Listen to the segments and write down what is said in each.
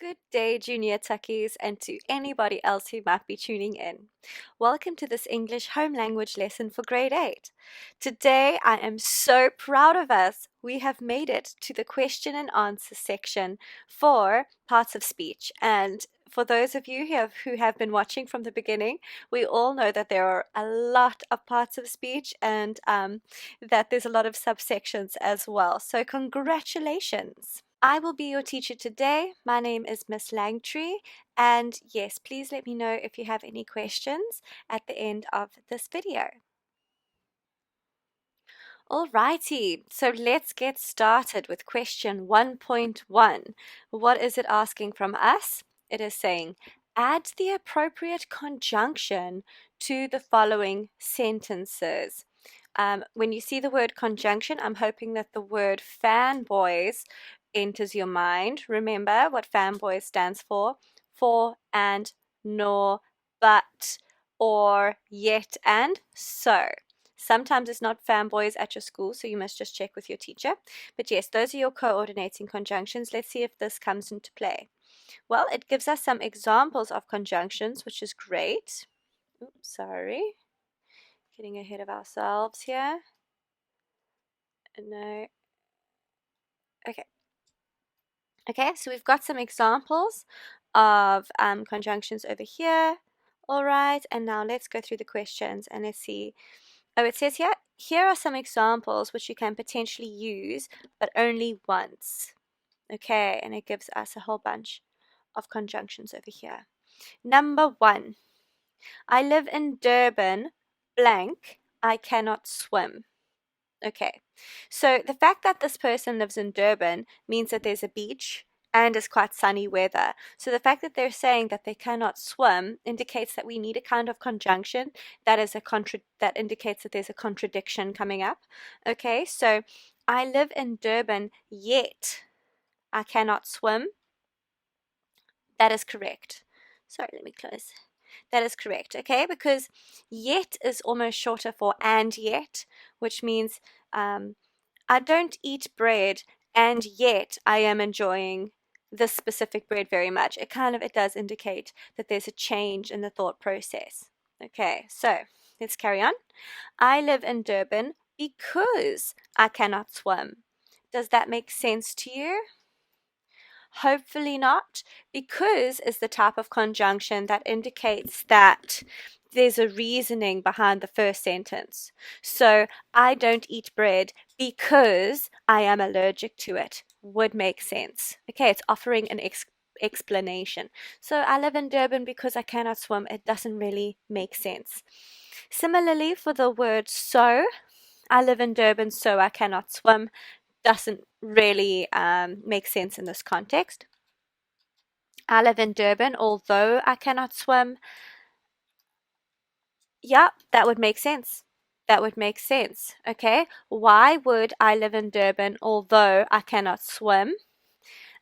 Good day, Junior Tuckies, and to anybody else who might be tuning in. Welcome to this English home language lesson for grade 8. Today, I am so proud of us. We have made it to the question and answer section for parts of speech. And for those of you who have been watching from the beginning, we all know that there are a lot of parts of speech and that there's a lot of subsections as well. So congratulations. I will be your teacher today. My name is Miss Langtree, and yes, please let me know if you have any questions at the end of this video. Alrighty, so let's get started with question 1.1. What is it asking from us? It is saying, add the appropriate conjunction to the following sentences. When you see the word conjunction, I'm hoping that the word fanboys enters your mind. Remember what fanboys stands for and, nor, but, or, yet, and so. Sometimes it's not fanboys at your school, so you must just check with your teacher. But yes, those are your coordinating conjunctions. Let's see if this comes into play. Well, it gives us some examples of conjunctions, which is great. Oops, sorry. Getting ahead of ourselves here. No. Okay, so we've got some examples of conjunctions over here. All right, and now let's go through the questions and let's see. Oh, it says here are some examples which you can potentially use, but only once. Okay, and it gives us a whole bunch of conjunctions over here. Number 1, I live in Durban, blank, I cannot swim. Okay, so the fact that this person lives in Durban means that there's a beach and it's quite sunny weather. So the fact that they're saying that they cannot swim indicates that we need a kind of conjunction that is that indicates that there's a contradiction coming up. Okay, so I live in Durban, yet I cannot swim. That is correct. Sorry, let me close. That is correct, okay? Because yet is almost shorter for and yet, which means I don't eat bread and yet I am enjoying this specific bread very much. It does indicate that there's a change in the thought process. Okay, so let's carry on. I live in Durban because I cannot swim. Does that make sense to you? Hopefully not, because is the type of conjunction that indicates that there's a reasoning behind the first sentence. So, I don't eat bread because I am allergic to it would make sense. Okay, it's offering an explanation. So, I live in Durban because I cannot swim. It doesn't really make sense. Similarly, for the word so, I live in Durban so I cannot swim doesn't really make sense in this context. I live in Durban, although I cannot swim. Yeah, that would make sense. That would make sense. Okay, why would I live in Durban although I cannot swim?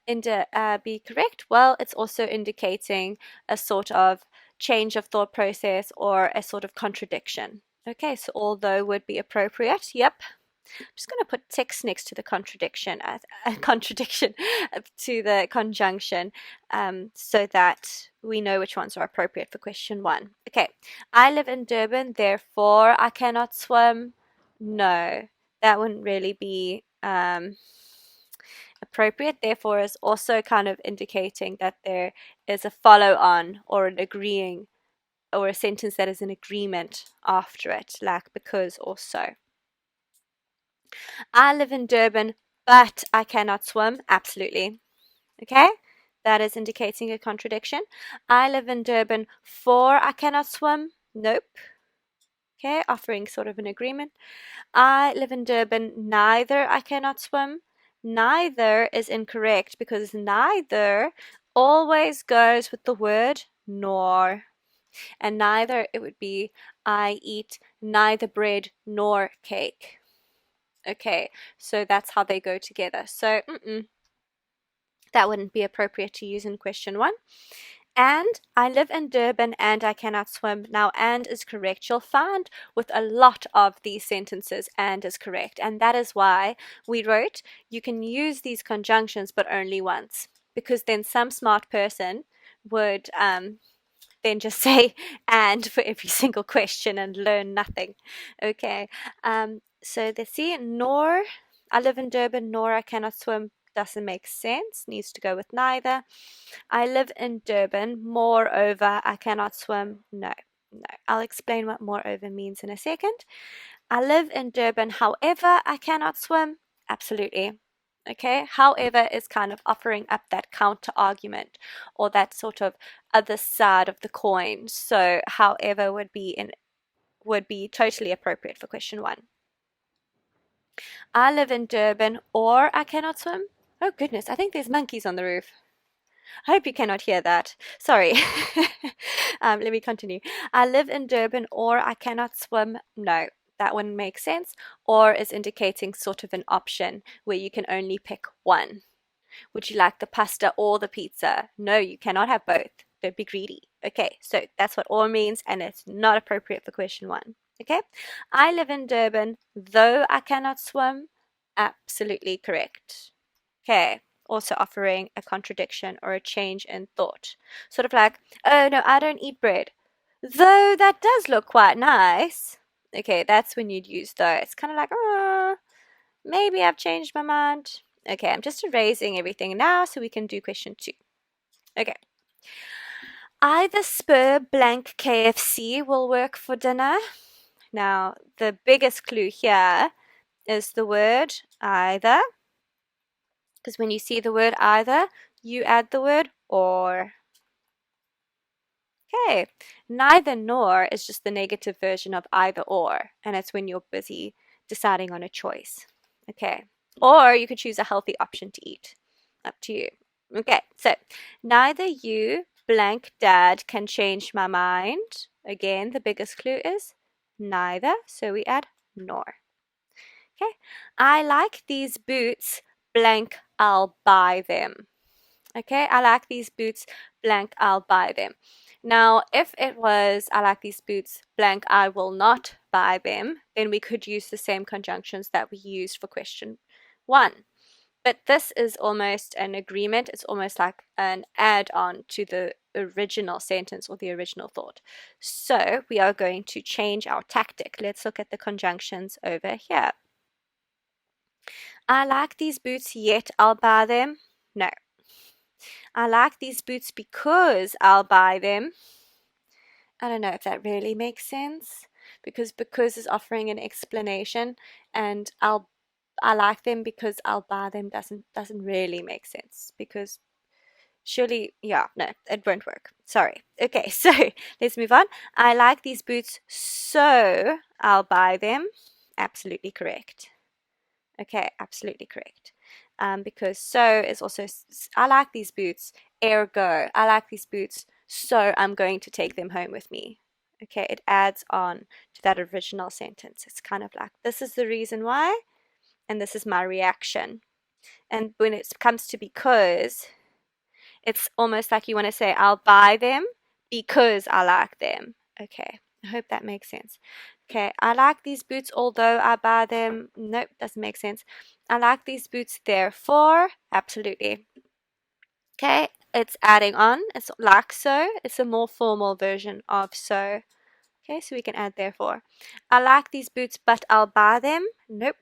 Be correct? Well, it's also indicating a sort of change of thought process or a sort of contradiction. Okay, so although would be appropriate. Yep. I'm just going to put text next to the contradiction to the conjunction so that we know which ones are appropriate for question 1. Okay, I live in Durban, therefore I cannot swim. No, that wouldn't really be appropriate. Therefore is also kind of indicating that there is a follow-on or an agreeing or a sentence that is an agreement after it, like because or so. I live in Durban, but I cannot swim. Absolutely. Okay? That is indicating a contradiction. I live in Durban, for I cannot swim. Nope. Okay, offering sort of an agreement. I live in Durban, neither I cannot swim. Neither is incorrect because neither always goes with the word nor. And neither, it would be I eat neither bread nor cake. Okay, so that's how they go together. So that wouldn't be appropriate to use in question 1. And I live in Durban and I cannot swim. Now, and is correct. You'll find with a lot of these sentences, and is correct. And that is why we wrote, you can use these conjunctions, but only once. because then some smart person would then just say and for every single question and learn nothing. Okay, so let's see. Nor, I live in Durban, nor I cannot swim doesn't make sense, needs to go with neither. I live in Durban, moreover, I cannot swim. No, no. I'll explain what moreover means in a second. I live in Durban, however, I cannot swim. Absolutely. Okay, however is kind of offering up that counter argument or that sort of other side of the coin. So however would be totally appropriate for question 1. I live in Durban or I cannot swim. Oh goodness, I think there's monkeys on the roof. I hope you cannot hear that. Sorry. Let me continue. I live in Durban or I cannot swim. No, that wouldn't make sense. Or is indicating sort of an option where you can only pick one. Would you like the pasta or the pizza? No, you cannot have both. Don't be greedy. Okay, so that's what or means, and it's not appropriate for question 1. Okay, I live in Durban, though I cannot swim. Absolutely correct. Okay, also offering a contradiction or a change in thought. Sort of like, oh no, I don't eat bread, though that does look quite nice. Okay, that's when you'd use though. It's kind of like, oh, maybe I've changed my mind. Okay, I'm just erasing everything now so we can do question 2. Okay. Either spur blank KFC will work for dinner. Now, the biggest clue here is the word either, because when you see the word either, you add the word or. Okay, neither nor is just the negative version of either or, and it's when you're busy deciding on a choice. Okay, or you could choose a healthy option to eat. Up to you. Okay, so neither you blank dad can change my mind. Again, the biggest clue is neither, so we add nor. Okay, I like these boots blank, I'll buy them. Okay, I like these boots blank, I'll buy them. Now, if it was I like these boots blank, I will not buy them, then we could use the same conjunctions that we used for question 1. But this is almost an agreement. It's almost like an add-on to the original sentence or the original thought. So we are going to change our tactic. Let's look at the conjunctions over here. I like these boots, yet I'll buy them. No. I like these boots because I'll buy them. I don't know if that really makes sense, because is offering an explanation, and I like them because I'll buy them doesn't really make sense, because surely, yeah, no, it won't work. Sorry. Okay, so let's move on. I like these boots, so I'll buy them. Absolutely correct. Okay, absolutely correct. Because so is also, I like these boots, ergo, I like these boots, so I'm going to take them home with me. Okay, it adds on to that original sentence. It's kind of like, this is the reason why, and this is my reaction. And when it comes to because, it's almost like you want to say, I'll buy them because I like them. Okay, I hope that makes sense. Okay, I like these boots although I buy them. Nope, doesn't make sense. I like these boots therefore. Absolutely. Okay, it's adding on. It's like so. It's a more formal version of so. Okay, so we can add therefore. I like these boots but I'll buy them. Nope.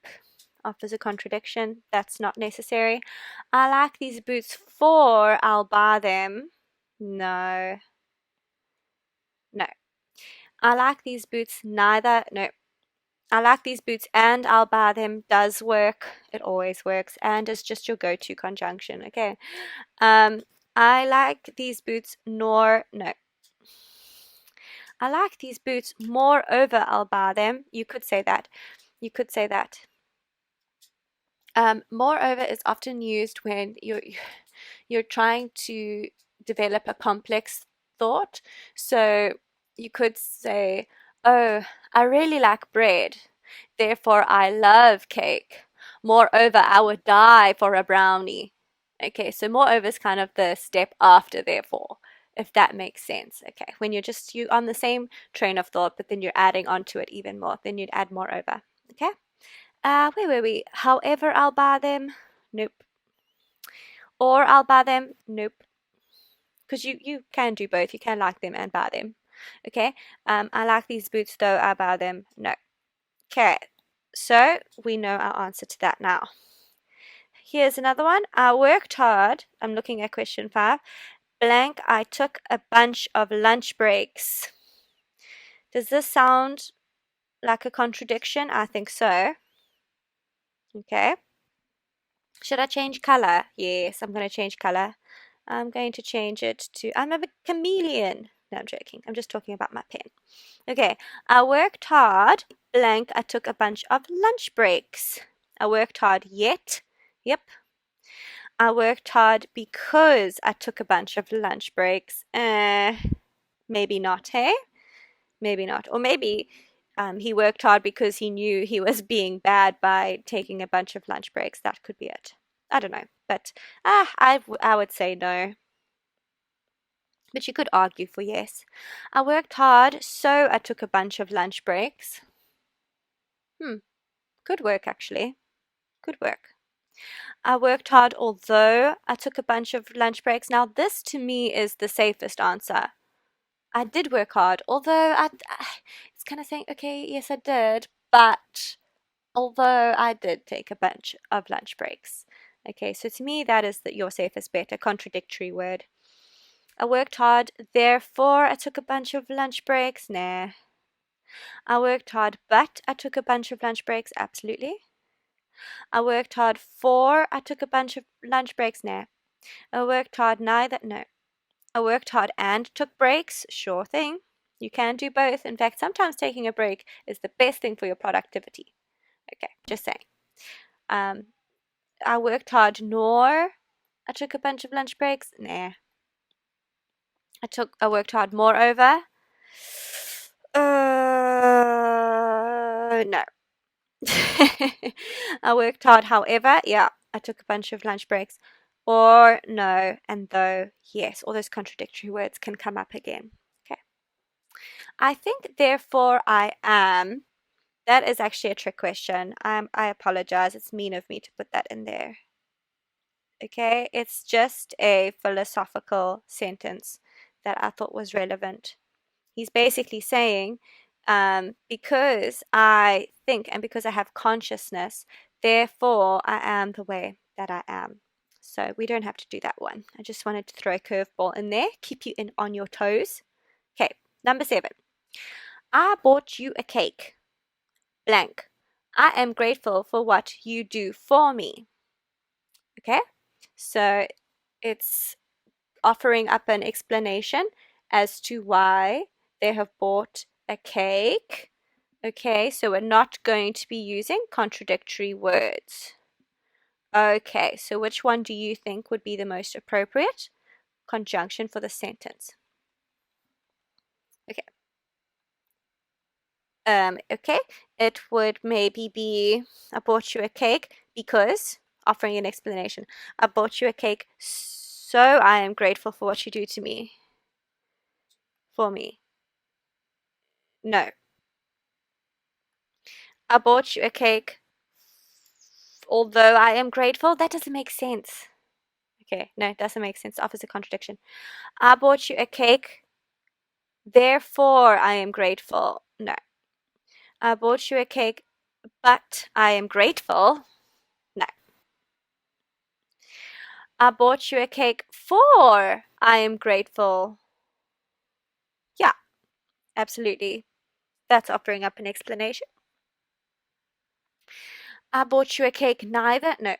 Offers a contradiction. That's not necessary. I like these boots for I'll buy them. No. No. I like these boots neither. No. I like these boots and I'll buy them does work. It always works. And is just your go-to conjunction. Okay. I like these boots nor. No. I like these boots. Moreover, I'll buy them. You could say that. You could say that. Moreover is often used when you're trying to develop a complex thought. So you could say, oh, I really like bread, therefore I love cake. Moreover, I would die for a brownie. Okay, so moreover is kind of the step after therefore, if that makes sense. Okay, when you on the same train of thought, but then you're adding onto it even more, then you'd add moreover. Okay. Where were we? However, I'll buy them. Nope. Or I'll buy them. Nope. Because you can do both. You can like them and buy them. Okay. I like these boots though. I buy them. No. Okay. So we know our answer to that now. Here's another one. I worked hard. I'm looking at question 5. Blank, I took a bunch of lunch breaks. Does this sound like a contradiction? I think so. Okay. Should I change color? Yes, I'm going to change color. I'm going to change it to, I'm a chameleon. No, I'm joking. I'm just talking about my pen. Okay. I worked hard. Blank, I took a bunch of lunch breaks. I worked hard yet. Yep. I worked hard because I took a bunch of lunch breaks. Maybe not, hey? Maybe not. Or maybe he worked hard because he knew he was being bad by taking a bunch of lunch breaks. That could be it. I don't know. But I would say no. But you could argue for yes. I worked hard, so I took a bunch of lunch breaks. Good work, actually. Good work. I worked hard, although I took a bunch of lunch breaks. Now, this to me is the safest answer. I did work hard, although it's kind of saying, okay, yes, I did, but although I did take a bunch of lunch breaks. Okay, so to me, that is your safest bet, a contradictory word. I worked hard, therefore I took a bunch of lunch breaks. Nah. I worked hard, but I took a bunch of lunch breaks. Absolutely. I worked hard for I took a bunch of lunch breaks. Nah. I worked hard, neither. No. I worked hard and took breaks. Sure thing. You can do both. In fact, sometimes taking a break is the best thing for your productivity. Okay, just saying. I worked hard, nor I took a bunch of lunch breaks. Nah. I worked hard, moreover. No. I worked hard, however. Yeah, I took a bunch of lunch breaks. Or no, and though, yes. All those contradictory words can come up again. Okay. I think, therefore, I am. That is actually a trick question. I apologize. It's mean of me to put that in there. Okay, it's just a philosophical sentence that I thought was relevant. He's basically saying, because I think and because I have consciousness, therefore I am the way that I am. So we don't have to do that one. I just wanted to throw a curveball in there, keep you on your toes. Okay, number 7. I bought you a cake. Blank. I am grateful for what you do for me. Okay, so it's offering up an explanation as to why they have bought a cake. Okay, so we're not going to be using contradictory words. Okay, so which one do you think would be the most appropriate conjunction for the sentence? Okay. Okay, it would maybe be I bought you a cake because, offering an explanation. I bought you a cake, so I am grateful for what you do to me. For me. No. I bought you a cake, although I am grateful. That doesn't make sense. Okay, no, it doesn't make sense. It offers a contradiction. I bought you a cake, therefore I am grateful. No. I bought you a cake, but I am grateful. No. I bought you a cake for I am grateful. Yeah, absolutely. That's offering up an explanation. I bought you a cake neither. No.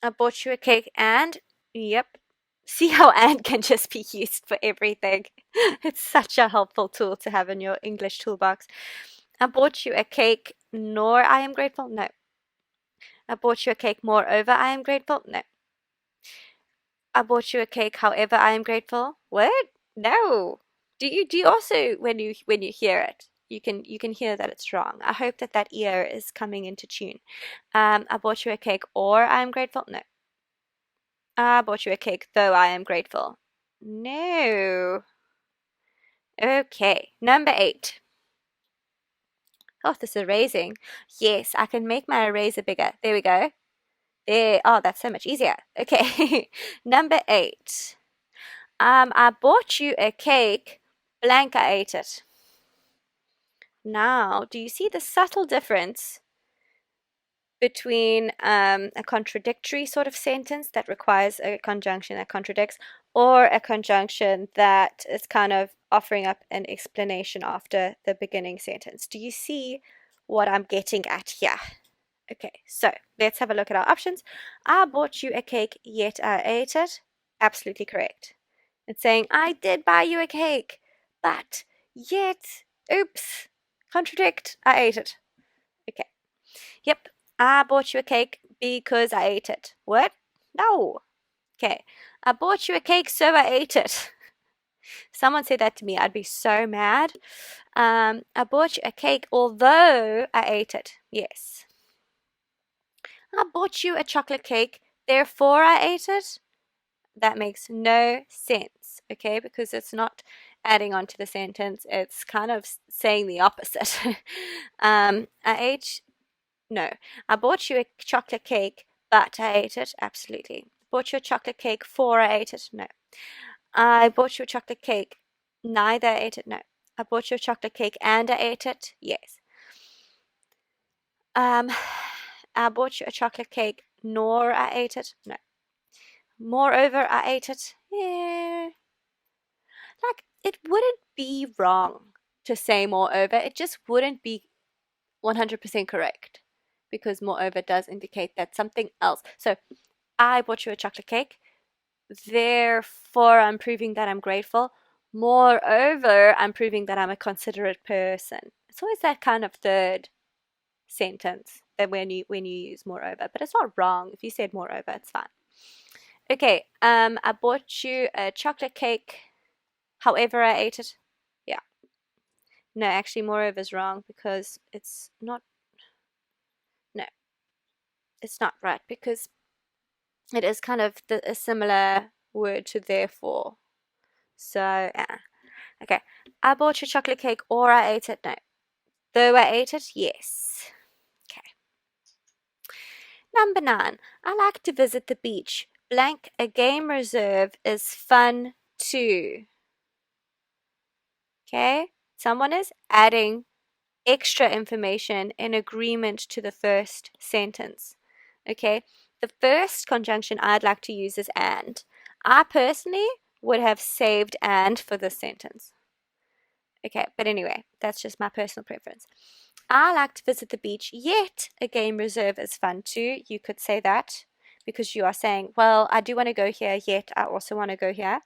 I bought you a cake and, yep. See how and can just be used for everything. It's such a helpful tool to have in your English toolbox. I bought you a cake, nor I am grateful. No. I bought you a cake, moreover, I am grateful. No. I bought you a cake, however, I am grateful. What? No. Do you also when you hear it, you can hear that it's wrong. I hope that ear is coming into tune. I bought you a cake, or I am grateful. No. I bought you a cake, though I am grateful. No. Okay, number 8. Oh, this erasing. Yes, I can make my eraser bigger. There we go. There. Oh, that's so much easier. Okay. Number 8. I bought you a cake. Blank, I ate it. Now, do you see the subtle difference between a contradictory sort of sentence that requires a conjunction that contradicts, or a conjunction that is kind of offering up an explanation after the beginning sentence? Do you see what I'm getting at here? Okay, so let's have a look at our options. I bought you a cake, yet I ate it. Absolutely correct. It's saying, I did buy you a cake, but yet, oops, contradict, I ate it. Okay. Yep, I bought you a cake because I ate it. What? No. Okay. I bought you a cake, so I ate it. Someone said that to me, I'd be so mad. I bought you a cake, although I ate it. Yes. I bought you a chocolate cake, therefore I ate it. That makes no sense, okay? Because it's not adding on to the sentence. It's kind of saying the opposite. No, I bought you a chocolate cake, but I ate it. Absolutely. Bought you a chocolate cake for I ate it. No. I bought you a chocolate cake. Neither I ate it. No. I bought you a chocolate cake and I ate it. Yes. I bought you a chocolate cake, nor I ate it. No. Moreover, I ate it. Yeah. Like, it wouldn't be wrong to say moreover. It just wouldn't be 100% correct, because moreover does indicate that something else. So, I bought you a chocolate cake, therefore I'm proving that I'm grateful. Moreover, I'm proving that I'm a considerate person. It's always that kind of third sentence that when you use moreover, but it's not wrong. If you said moreover, it's fine. Okay, I bought you a chocolate cake, however I ate it. Yeah. No, actually moreover is wrong, because it's not, no, it's not right, because it is kind of a similar word to therefore. So, yeah. Okay. I bought you chocolate cake, or I ate it. No. Though I ate it, yes. Okay. Number 9. I like to visit the beach. Blank, a game reserve is fun too. Okay. Someone is adding extra information in agreement to the first sentence. Okay. The first conjunction I'd like to use is and. I personally would have saved and for this sentence. Okay, but anyway, that's just my personal preference. I like to visit the beach, yet a game reserve is fun too. You could say that, because you are saying, well, I do want to go here, yet I also want to go here.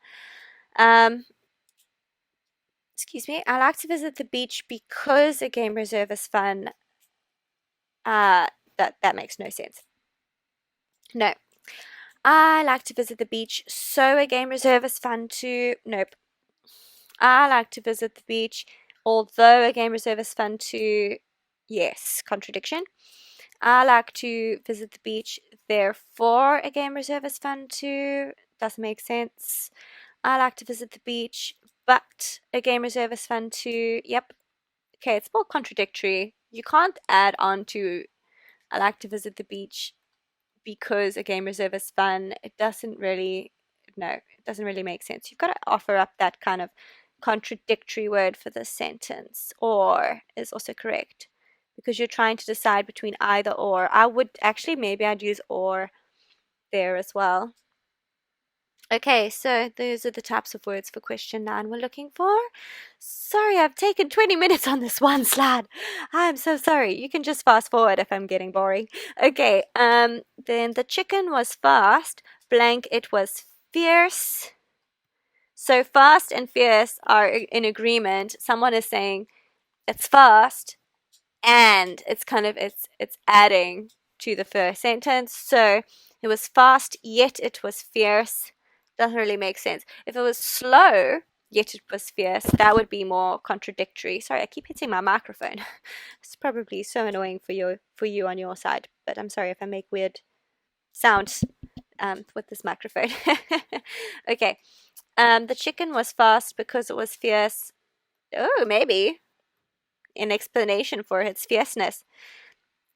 Excuse me, I like to visit the beach because a game reserve is fun. That makes no sense. No. I like to visit the beach, so a game reserve is fun too. Nope. I like to visit the beach, although a game reserve is fun too. Yes, contradiction. I like to visit the beach, therefore a game reserve is fun too. Doesn't make sense. I like to visit the beach, but a game reserve is fun too. Yep. Okay, it's more contradictory. You can't add on to I like to visit the beach because a game reserve is fun. It doesn't really, no, it doesn't really make sense. You've got to offer up that kind of contradictory word for the sentence. Or is also correct, because you're trying to decide between either or. I would actually, maybe I'd use or there as well. Okay, so those are the types of words for question 9 we're looking for. Sorry, I've taken 20 minutes on this one slide. I'm so sorry. You can just fast forward if I'm getting boring. Okay, then the chicken was fast, blank, it was fierce. So fast and fierce are in agreement. Someone is saying it's fast, and it's kind of it's adding to the first sentence. So it was fast, yet it was fierce. Doesn't really make sense. If it was slow, yet it was fierce, that would be more contradictory. Sorry, I keep hitting my microphone. It's probably so annoying for you on your side, but I'm sorry if I make weird sounds with this microphone. Okay. The chicken was fast because it was fierce. Oh, maybe an explanation for its fierceness.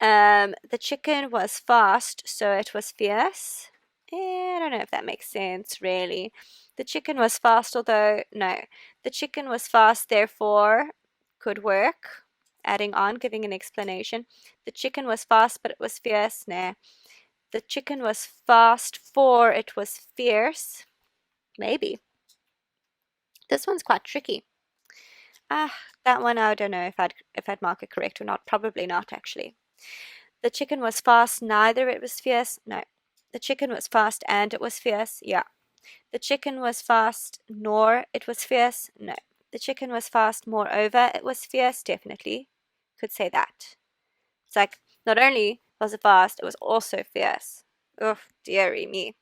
The chicken was fast, so it was fierce. I don't know if that makes sense, really. The chicken was fast, although, no. The chicken was fast, therefore, could work. Adding on, giving an explanation. The chicken was fast, but it was fierce. Nah. The chicken was fast, for it was fierce. Maybe. This one's quite tricky. That one I don't know if I'd mark it correct or not. Probably not, actually. The chicken was fast, neither it was fierce. No. The chicken was fast and it was fierce. Yeah. The chicken was fast, nor it was fierce. No. The chicken was fast, moreover, it was fierce. Definitely. Could say that. It's like, not only was it fast, it was also fierce. Oh, dearie me.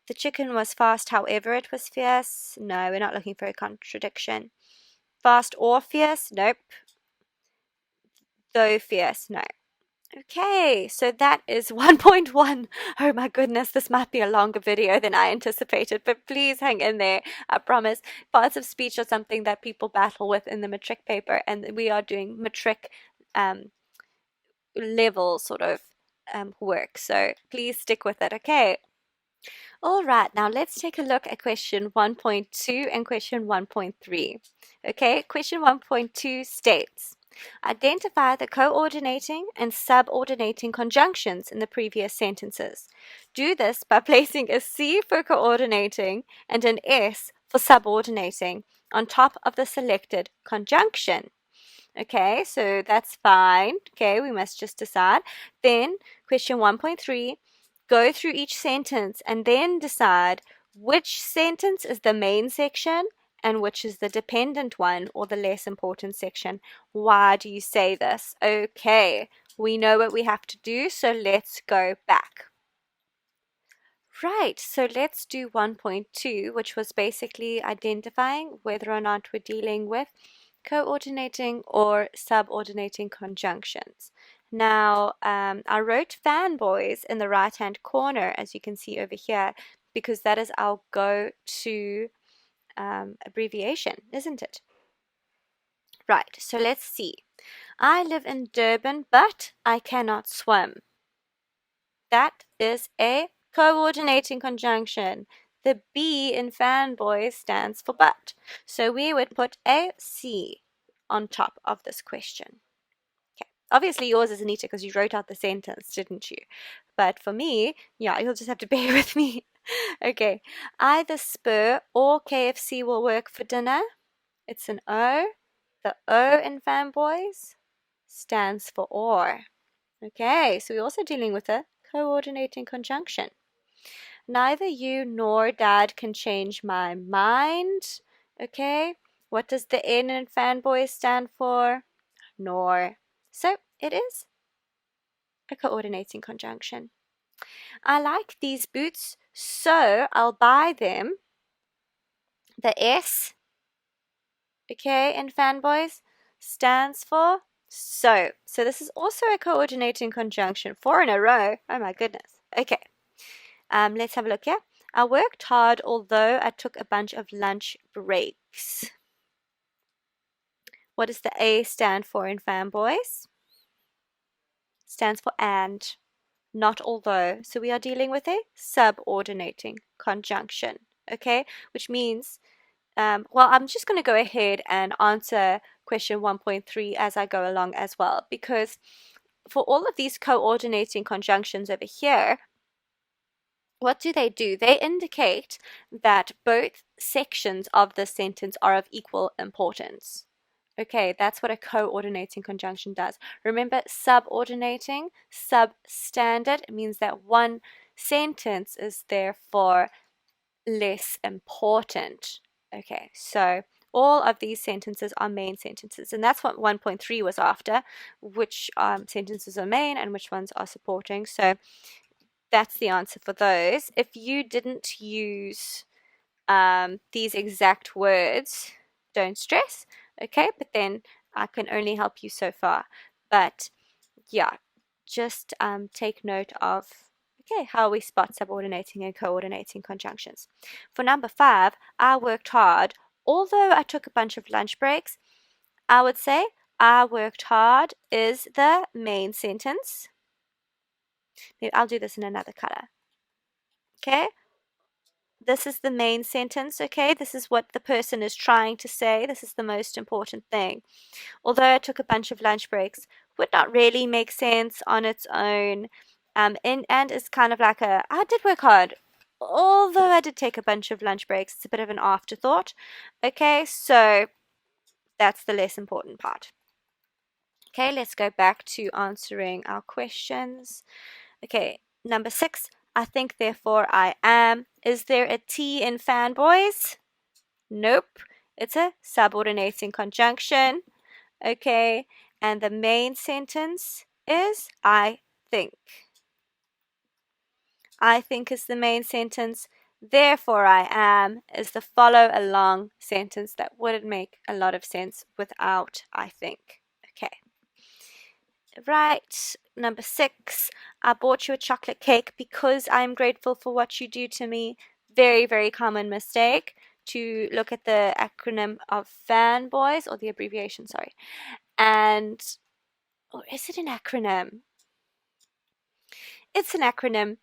The chicken was fast, however, it was fierce. No, we're not looking for a contradiction. Fast or fierce? Nope. Though fierce? No. Okay, so that is 1.1. Oh my goodness, this might be a longer video than I anticipated, but please hang in there. I promise. Parts of speech are something that people battle with in the matric paper, and we are doing matric level sort of work. So please stick with it, okay? All right, now let's take a look at question 1.2 and question 1.3. Okay, question 1.2 states, identify the coordinating and subordinating conjunctions in the previous sentences. Do this by placing a C for coordinating and an S for subordinating on top of the selected conjunction. Okay, so that's fine. Okay, we must just decide. Then, question 1.3, go through each sentence and then decide which sentence is the main section and which is the dependent one or the less important section. Why do you say this? Okay, we know what we have to do, so let's go back. Right, so let's do 1.2, which was basically identifying whether or not we're dealing with coordinating or subordinating conjunctions. Now, I wrote fanboys in the right-hand corner, as you can see over here, because that is our go-to abbreviation, isn't it? Right, so let's see. I live in Durban, but I cannot swim. That is a coordinating conjunction. The B in fanboy stands for but. So we would put a C on top of this question. Okay. Obviously yours is neater because you wrote out the sentence, didn't you? But for me, yeah, you'll just have to bear with me. Okay. Either Spur or KFC will work for dinner. It's an O. The O in fanboys stands for or. Okay, so we're also dealing with a coordinating conjunction. Neither you nor Dad can change my mind. Okay, what does the N in fanboy stand for? Nor. So it is a coordinating conjunction. I like these boots, so I'll buy them. The S, okay, in fanboys stands for so. So this is also a coordinating conjunction. 4 in a row. Oh my goodness. Okay. Let's have a look here. I worked hard, although I took a bunch of lunch breaks. What does the A stand for in fanboys? Stands for and, not although. So we are dealing with a subordinating conjunction, okay? Which means, well, I'm just going to go ahead and answer question 1.3 as I go along as well, because for all of these coordinating conjunctions over here, what do? They indicate that both sections of the sentence are of equal importance. Okay, that's what a coordinating conjunction does. Remember, subordinating, substandard, it means that one sentence is therefore less important. Okay, so all of these sentences are main sentences, and that's what 1.3 was after, which sentences are main and which ones are supporting. So that's the answer for those. If you didn't use these exact words, don't stress, okay? But then I can only help you so far. But yeah, just take note of, okay, how we spot subordinating and coordinating conjunctions. For number 5, I worked hard, although I took a bunch of lunch breaks. I would say I worked hard is the main sentence. I'll do this in another color. Okay, this is the main sentence. Okay, this is what the person is trying to say. This is the most important thing. Although I took a bunch of lunch breaks, would not really make sense on its own. And it's kind of like I did work hard. Although I did take a bunch of lunch breaks, it's a bit of an afterthought. Okay, so that's the less important part. Okay, let's go back to answering our questions. Okay, number 6. I think, therefore I am. Is there a T in fanboys? Nope. It's a subordinating conjunction. Okay, and the main sentence is I think. I think is the main sentence. Therefore I am is the follow along sentence that wouldn't make a lot of sense without I think. Okay. Right, number 6. I bought you a chocolate cake because I'm grateful for what you do to me. Very, very common mistake to look at the acronym of fanboys, or the abbreviation, sorry. And, or is it an acronym? It's an acronym.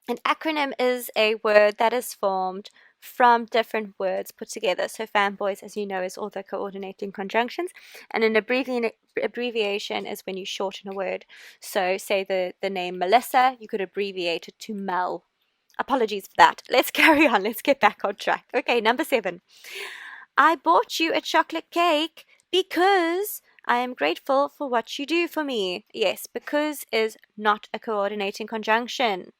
An acronym is a word that is formed from different words put together. So fanboys, as you know, is all the coordinating conjunctions, and an abbreviation is when you shorten a word. So say the name Melissa, you could abbreviate it to Mel. Apologies for that. Let's carry on. Let's get back on track. Okay, number 7. I bought you a chocolate cake because I am grateful for what you do for me. Yes, because is not a coordinating conjunction.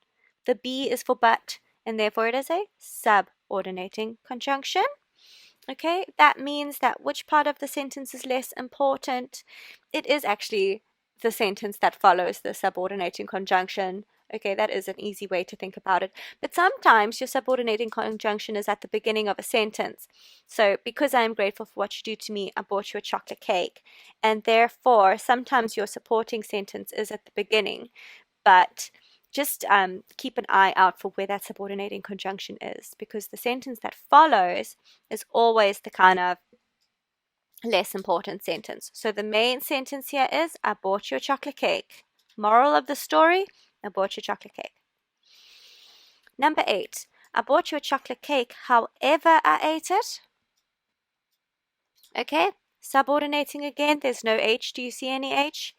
The B is for but, and therefore it is a subordinating conjunction. Okay, that means that which part of the sentence is less important? It is actually the sentence that follows the subordinating conjunction. Okay, that is an easy way to think about it. But sometimes your subordinating conjunction is at the beginning of a sentence. So, because I am grateful for what you do to me, I bought you a chocolate cake. And therefore, sometimes your supporting sentence is at the beginning. But just keep an eye out for where that subordinating conjunction is, because the sentence that follows is always the kind of less important sentence. So the main sentence here is, I bought you a chocolate cake. Moral of the story, I bought you a chocolate cake. Number 8, I bought you a chocolate cake, however I ate it. Okay, subordinating again, there's no H. Do you see any H?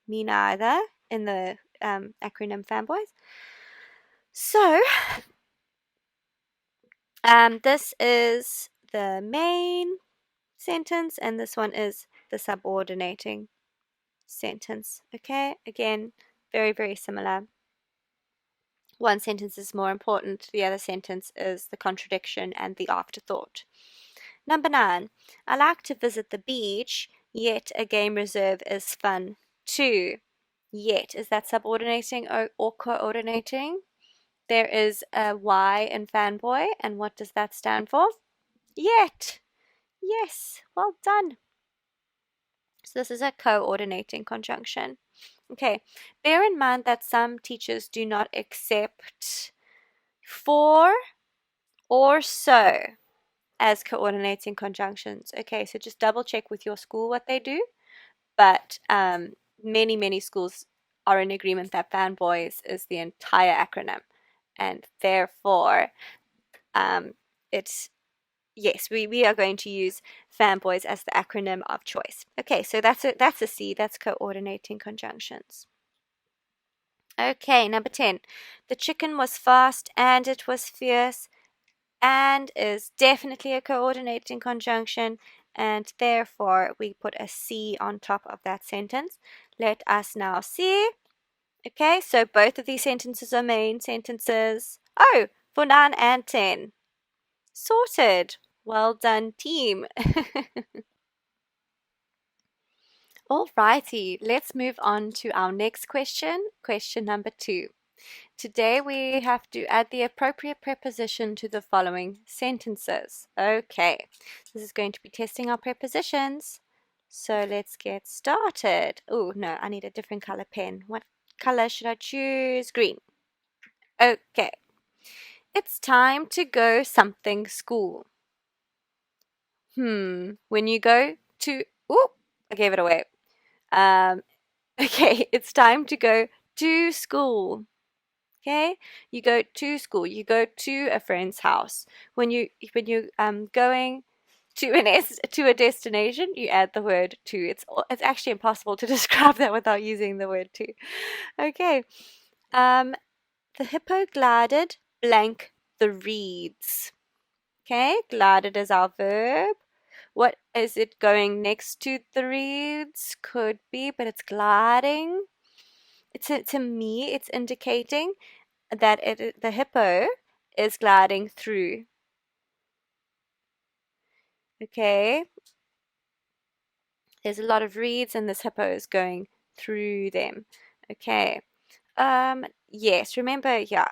Me neither in the acronym fanboys. So this is the main sentence, and this one is the subordinating sentence. Okay, again, very, very similar. One sentence is more important, the other sentence is the contradiction and the afterthought. Number 9, I like to visit the beach, yet a game reserve is fun too. Yet, is that subordinating or coordinating? There is a Y in fanboy, and what does that stand for? Yet. Yes, well done. So this is a coordinating conjunction. Okay, bear in mind that some teachers do not accept for or so as coordinating conjunctions. Okay, so just double check with your school what they do. But many, many schools are in agreement that fanboys is the entire acronym. And therefore, it's yes, we are going to use fanboys as the acronym of choice. Okay, so that's a C, that's coordinating conjunctions. Okay, number 10. The chicken was fast and it was fierce, and is definitely a coordinating conjunction, and therefore we put a C on top of that sentence. Let us now see. Okay, so both of these sentences are main sentences. Oh, for 9 and 10. Sorted. Well done, team. Alrighty, let's move on to our next question, question number 2. Today we have to add the appropriate preposition to the following sentences. Okay, this is going to be testing our prepositions. So let's get started. Oh, no, I need a different color pen. What color should I choose? Green. Okay. It's time to go something school. When you go to, I gave it away. Okay, it's time to go to school. Okay, you go to school. You go to a friend's house. When you going to to a destination, you add the word to. It's actually impossible to describe that without using the word to. Okay, the hippo glided blank the reeds. Okay, glided is our verb. What is it going next to the reeds? Could be, but it's gliding. To me, it's indicating that the hippo is gliding through. Okay, there's a lot of reeds and this hippo is going through them. Okay, yes, remember, yeah,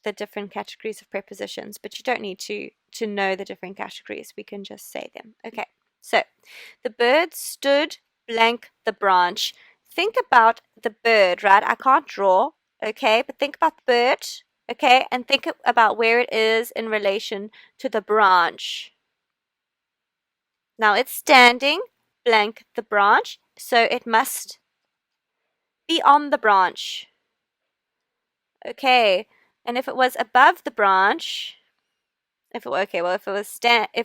the different categories of prepositions, but you don't need to know the different categories. We can just say them. Okay, so the bird stood blank the branch. Think about the bird, right? I can't draw, okay, but think about the bird, okay, and think about where it is in relation to the branch. Now it's standing blank the branch, so it must be on the branch. Okay, and if it was above the branch, if it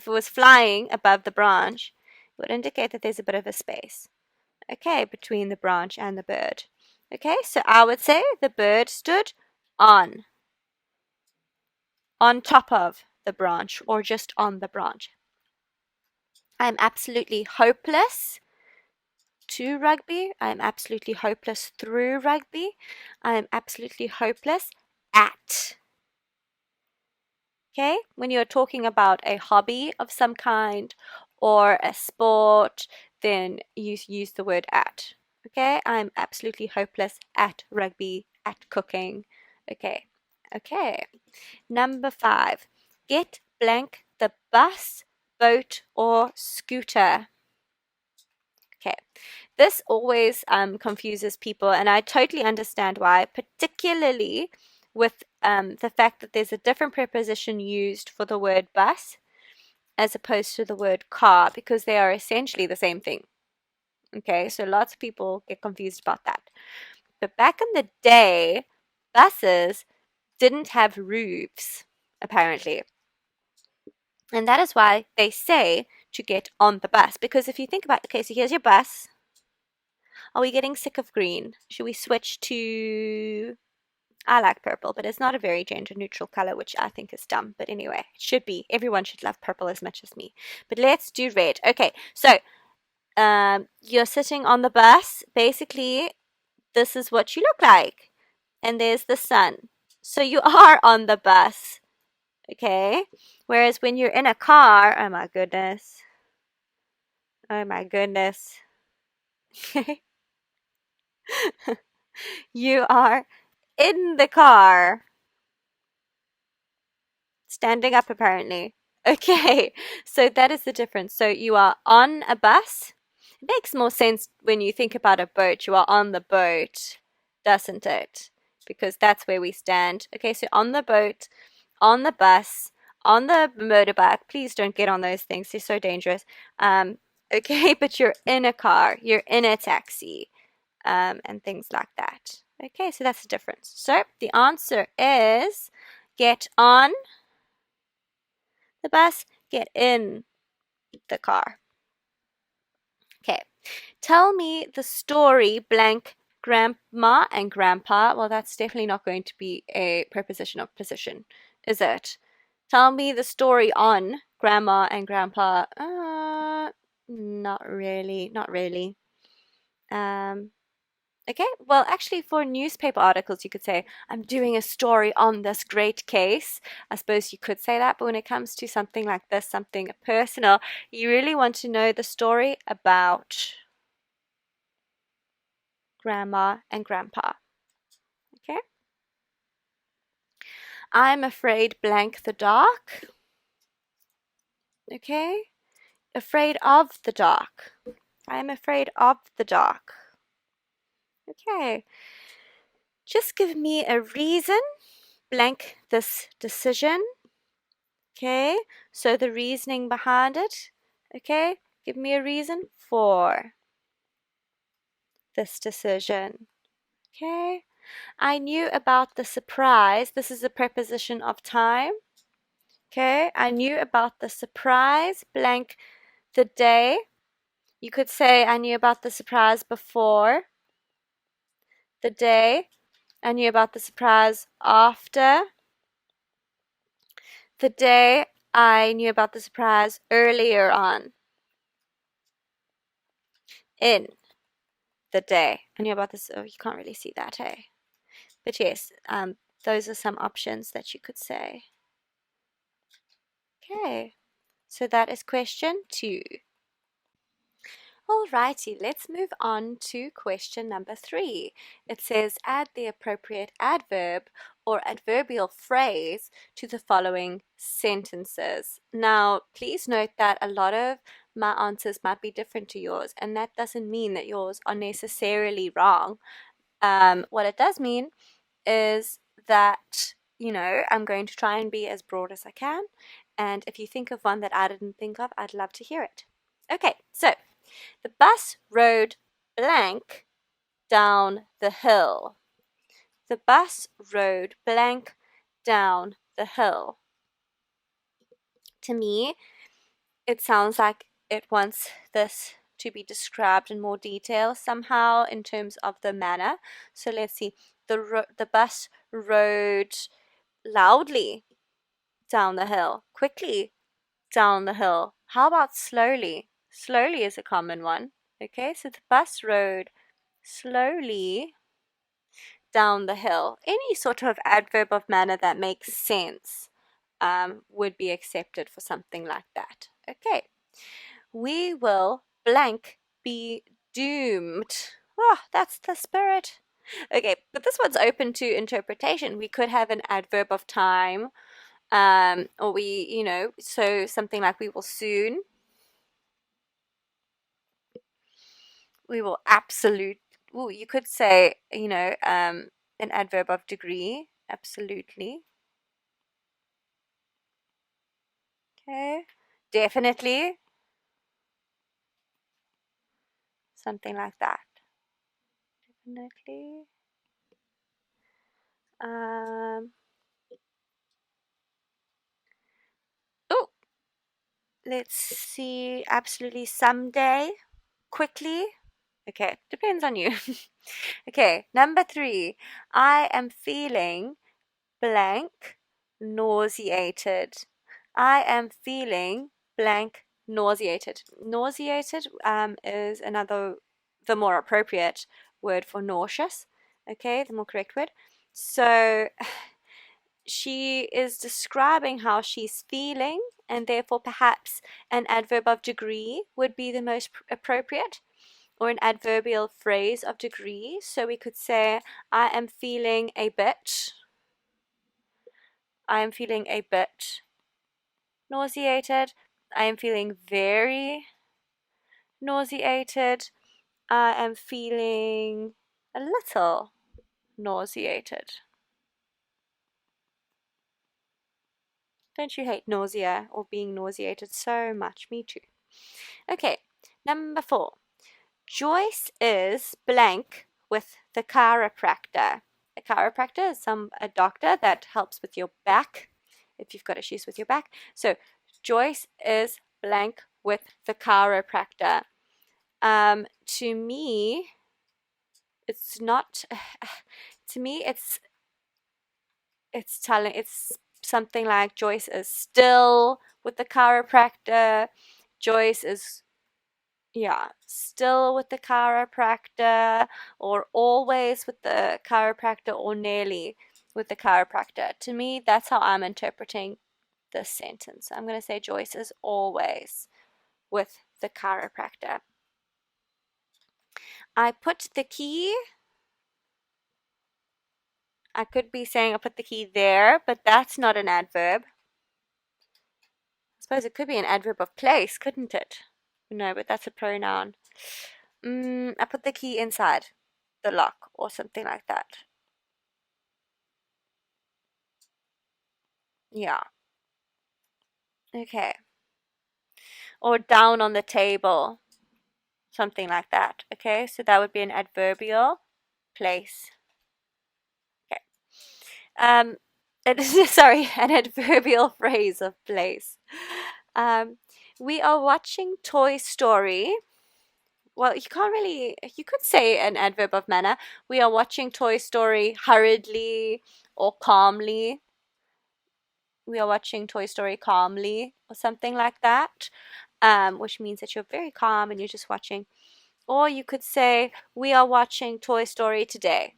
was flying above the branch, it would indicate that there's a bit of a space, okay, between the branch and the bird. Okay, so I would say the bird stood on top of the branch, or just on the branch. I'm absolutely hopeless to rugby. I'm absolutely hopeless through rugby. I'm absolutely hopeless at. Okay, when you're talking about a hobby of some kind or a sport, then you use the word at. Okay, I'm absolutely hopeless at rugby, at cooking. Okay, okay. Number 5, get blank the bus, boat, or scooter. Okay, this always confuses people, and I totally understand why, particularly with the fact that there's a different preposition used for the word bus as opposed to the word car, because they are essentially the same thing. Okay, so lots of people get confused about that. But back in the day, buses didn't have roofs, apparently. And that is why they say to get on the bus. Because if you think about, okay, so here's your bus. Are we getting sick of green? Should we switch to... I like purple, but it's not a very gender neutral color, which I think is dumb. But anyway, it should be. Everyone should love purple as much as me. But let's do red. Okay, so you're sitting on the bus. Basically, this is what you look like. And there's the sun. So you are on the bus. Okay? Whereas when you're in a car, oh my goodness. Oh my goodness. You are in the car. Standing up, apparently. Okay, so that is the difference. So you are on a bus. It makes more sense when you think about a boat. You are on the boat, doesn't it? Because that's where we stand. Okay, so on the boat, on the bus, on the motorbike. Please don't get on those things. They're so dangerous. Okay, but you're in a car. You're in a taxi. And things like that. Okay, so that's the difference. So the answer is get on the bus, get in the car. Okay, tell me the story blank grandma and grandpa. Well, that's definitely not going to be a preposition of position, is it? Tell me the story on grandma and grandpa. Not really, not really. Okay, well, actually, for newspaper articles, you could say, I'm doing a story on this great case. I suppose you could say that, but when it comes to something like this, something personal, you really want to know the story about grandma and grandpa. Okay? I'm afraid blank the dark. Okay? Afraid of the dark. I'm afraid of the dark. Okay. Just give me a reason blank this decision. Okay, so the reasoning behind it. Okay, give me a reason for. this decision. Okay. I knew about the surprise. This is a preposition of time. Okay. I knew about the surprise blank the day. You could say I knew about the surprise before the day. I knew about the surprise after the day. I knew about the surprise earlier on in the day. I knew about this. Oh, you can't really see that, hey? But yes, those are some options that you could say. Okay, so that is question 2. Alrighty, let's move on to question number 3. It says add the appropriate adverb or adverbial phrase to the following sentences. Now, please note that a lot of my answers might be different to yours, and that doesn't mean that yours are necessarily wrong. What it does mean is that, I'm going to try and be as broad as I can, and if you think of one that I didn't think of, I'd love to hear it. Okay, so the bus rode blank down the hill. The bus rode blank down the hill. To me, it sounds like it wants this to be described in more detail somehow in terms of the manner. So let's see. The bus rode loudly down the hill, quickly down the hill. How about slowly? Slowly is a common one. Okay, so the bus rode slowly down the hill. Any sort of adverb of manner that makes sense would be accepted for something like that. Okay, we will blank be doomed. Oh, that's the spirit. Okay, but this one's open to interpretation. We could have an adverb of time, or so something like we will soon. We will absolute. Well, you could say, an adverb of degree. Absolutely. Okay. Definitely. Something like that. Definitely. Oh, let's see. Absolutely. Someday. Quickly. Okay. Depends on you. Okay. Number 3. I am feeling blank nauseated. I am feeling blank nauseated. Nauseated is the more appropriate word for nauseous. Okay, the more correct word. So she is describing how she's feeling, and therefore perhaps an adverb of degree would be the most appropriate, or an adverbial phrase of degree. So we could say, I am feeling a bit. I am feeling a bit nauseated. I am feeling very nauseated. I am feeling a little nauseated. Don't you hate nausea or being nauseated so much? Me too. Okay, number 4. Joyce is blank with the chiropractor. A chiropractor is a doctor that helps with your back if you've got issues with your back. So Joyce is blank with the chiropractor. To me, it's not. To me, it's something like Joyce is still with the chiropractor. Joyce is still with the chiropractor, or always with the chiropractor, or nearly with the chiropractor. To me, that's how I'm interpreting this sentence. I'm going to say Joyce is always with the chiropractor. I put the key. I could be saying I put the key there, but that's not an adverb. I suppose it could be an adverb of place, couldn't it? No, but that's a pronoun. I put the key inside the lock, or something like that. Yeah. Okay. Or down on the table. something like that. Okay, so that would be an adverbial place. Okay. Sorry, an adverbial phrase of place. We are watching Toy Story. Well, you could say an adverb of manner. We are watching Toy Story hurriedly or calmly. We are watching Toy Story calmly or something like that, which means that you're very calm and you're just watching. Or you could say, we are watching Toy Story today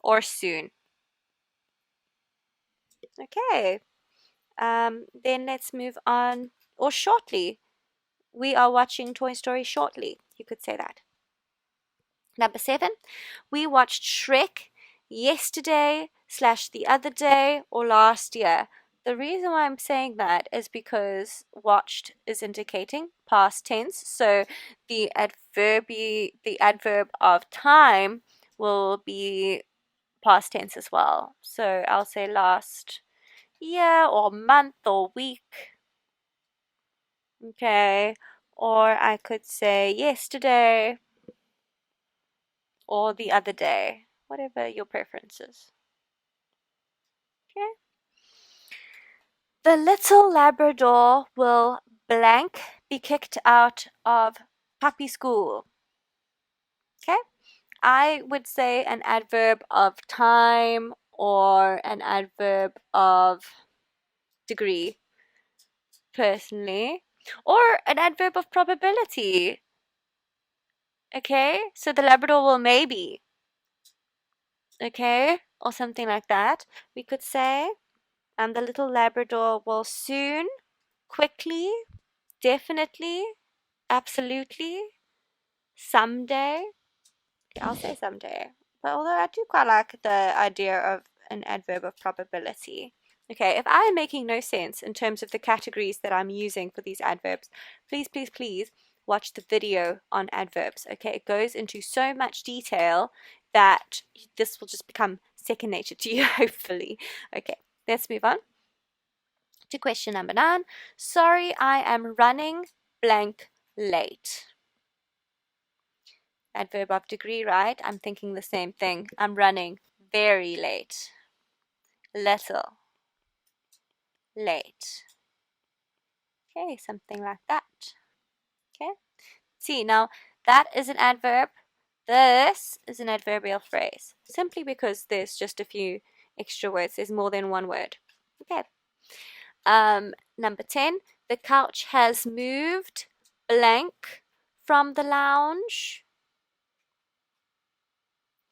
or soon. Okay. Then let's move on. Or shortly. We are watching Toy Story shortly. You could say that. Number 7, we watched Shrek yesterday / the other day or last year. The reason why I'm saying that is because watched is indicating past tense. So the adverb of time will be past tense as well. So I'll say last year or month or week. Okay. Or I could say yesterday or the other day, whatever your preference is. Okay. The little Labrador will blank be kicked out of puppy school. Okay. I would say an adverb of time or an adverb of degree, personally, or an adverb of probability. Okay, so the Labrador will maybe, okay, or something like that. We could say, the little Labrador will soon, quickly, definitely, absolutely, someday. I'll say someday. But although I do quite like the idea of an adverb of probability. Okay, if I'm making no sense in terms of the categories that I'm using for these adverbs, please, please, please watch the video on adverbs. Okay, it goes into so much detail that this will just become second nature to you, hopefully. Okay, let's move on to question number 9. Sorry, I am running blank late. Adverb of degree, right? I'm thinking the same thing. I'm running very late. Little. Late. Okay, something like that. Okay. See, now that is an adverb. This is an adverbial phrase. Simply because there's just a few extra words. There's more than one word. Okay. Number 10. The couch has moved blank from the lounge.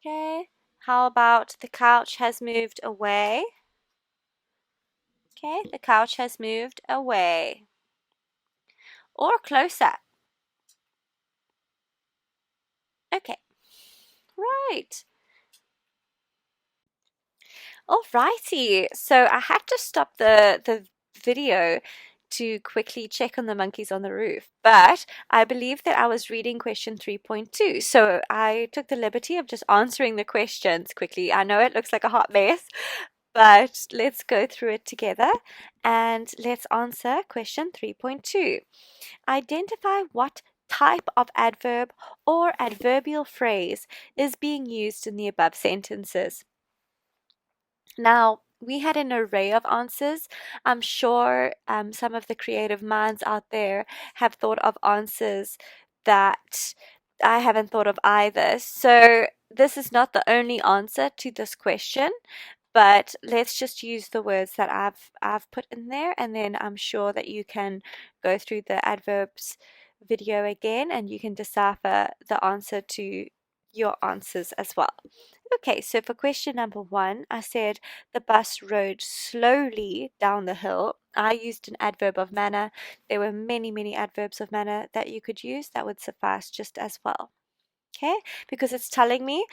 Okay. How about the couch has moved away? Okay, the couch has moved away. Or closer. Okay, right. Alrighty, so I had to stop the video to quickly check on the monkeys on the roof, but I believe that I was reading question 3.2, so I took the liberty of just answering the questions quickly. I know it looks like a hot mess, but let's go through it together and let's answer question 3.2. Identify what type of adverb or adverbial phrase is being used in the above sentences. Now, we had an array of answers. I'm sure some of the creative minds out there have thought of answers that I haven't thought of either. So, this is not the only answer to this question, but let's just use the words that I've put in there, and then I'm sure that you can go through the adverbs video again and you can decipher the answer to your answers as well. Okay, so for question number 1, I said the bus rode slowly down the hill. I used an adverb of manner. There were many, many adverbs of manner that you could use that would suffice just as well. Okay, because it's telling me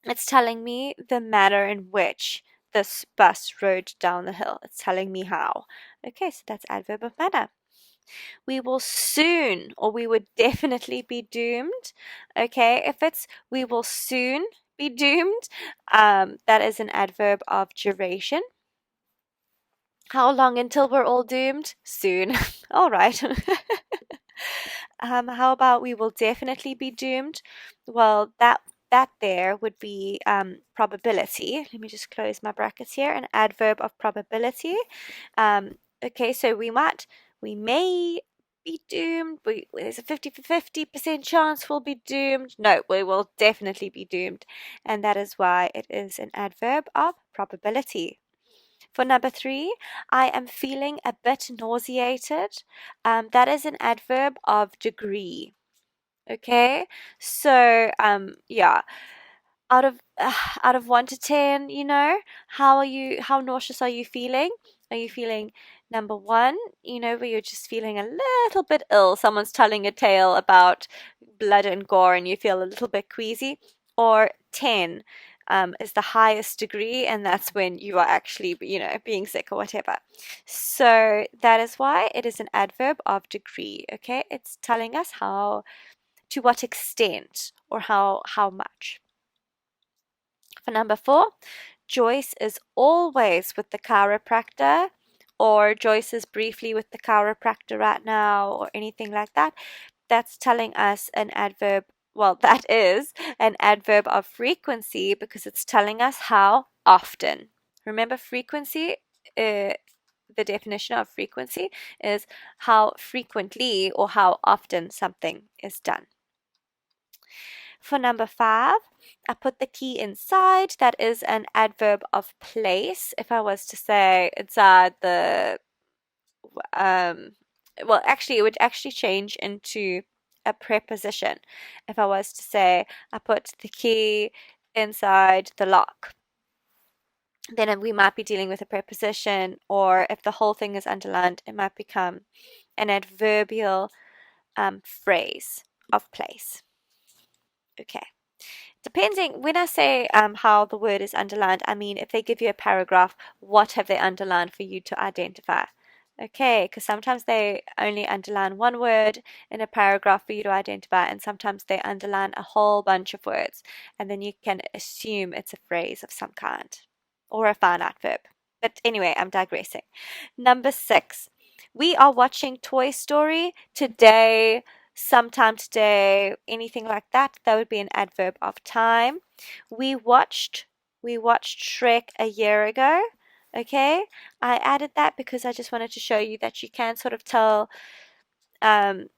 the manner in which this bus rode down the hill. It's telling me how. Okay, so that's adverb of manner. We will soon, or we would definitely be doomed. Okay, if it's we will soon be doomed, that is an adverb of duration. How long until we're all doomed? Soon. All right. How about we will definitely be doomed? Well, that there would be probability. Let me just close my brackets here. An adverb of probability. Okay, so we may be doomed. There's a 50% chance we'll be doomed. No, we will definitely be doomed. And that is why it is an adverb of probability. For number three, I am feeling a bit nauseated. That is an adverb of degree. Okay, so yeah, out of out of 1 to 10, how nauseous are you feeling? Are you feeling number one, where you're just feeling a little bit ill? Someone's telling a tale about blood and gore, and you feel a little bit queasy, or 10 is the highest degree, and that's when you are actually, being sick or whatever. So that is why it is an adverb of degree. Okay, it's telling us to what extent or how much. For number four, Joyce is always with the chiropractor, or Joyce is briefly with the chiropractor right now, or anything like that. That's telling us an adverb. Well, that is an adverb of frequency because it's telling us how often. Remember, frequency, the definition of frequency is how frequently or how often something is done. For number five, I put the key inside. That is an adverb of place. If I was to say inside well, actually, it would actually change into a preposition. If I was to say, I put the key inside the lock, then we might be dealing with a preposition, or if the whole thing is underlined, it might become an adverbial phrase of place. Okay. Depending, when I say how the word is underlined, I mean if they give you a paragraph, what have they underlined for you to identify? Okay, because sometimes they only underline one word in a paragraph for you to identify, and sometimes they underline a whole bunch of words, and then you can assume it's a phrase of some kind or a finite verb. But anyway, I'm digressing. Number six, we are watching Toy Story today, sometime today, anything like that. That would be an adverb of time. We watched Shrek a year ago. Okay, I added that because I just wanted to show you that you can sort of tell. Oh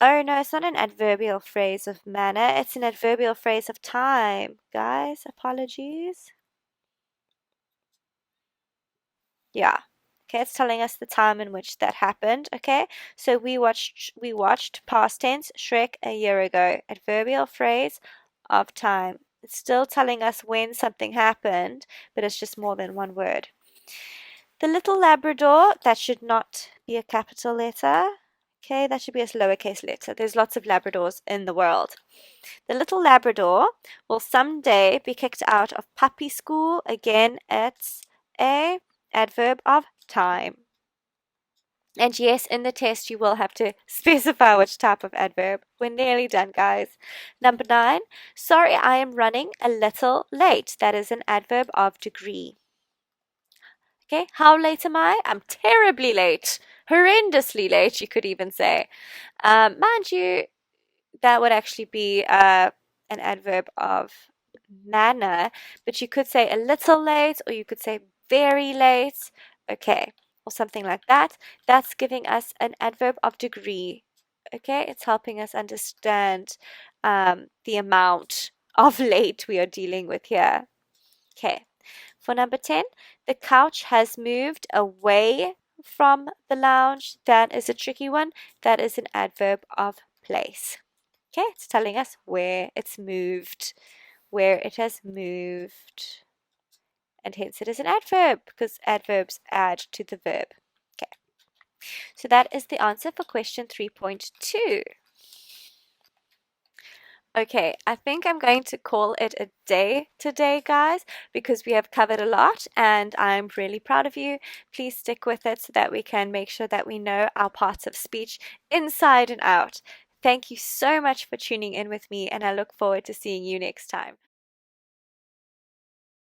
no, it's not an adverbial phrase of manner. It's an adverbial phrase of time. Guys, apologies. Yeah. Okay, it's telling us the time in which that happened. Okay, so we watched past tense Shrek a year ago. Adverbial phrase of time. It's still telling us when something happened, but it's just more than one word. The little Labrador, that should not be a capital letter. Okay, that should be a lowercase letter. There's lots of Labradors in the world. The little Labrador will someday be kicked out of puppy school. Again, it's a adverb of time. And yes, in the test, you will have to specify which type of adverb. We're nearly done, guys. Number 9, sorry, I am running a little late. That is an adverb of degree. Okay, how late am I? I'm terribly late. Horrendously late, you could even say. Mind you, that would actually be an adverb of manner, but you could say a little late, or you could say very late, okay, or something like that. That's giving us an adverb of degree. Okay, it's helping us understand the amount of late we are dealing with here. Okay, for number 10, the couch has moved away from the lounge. That is a tricky one. That is an adverb of place. Okay, it's telling us where it's moved, where it has moved. And hence it is an adverb because adverbs add to the verb. Okay, so that is the answer for question 3.2. Okay, I think I'm going to call it a day today, guys, because we have covered a lot and I'm really proud of you. Please stick with it so that we can make sure that we know our parts of speech inside and out. Thank you so much for tuning in with me, and I look forward to seeing you next time.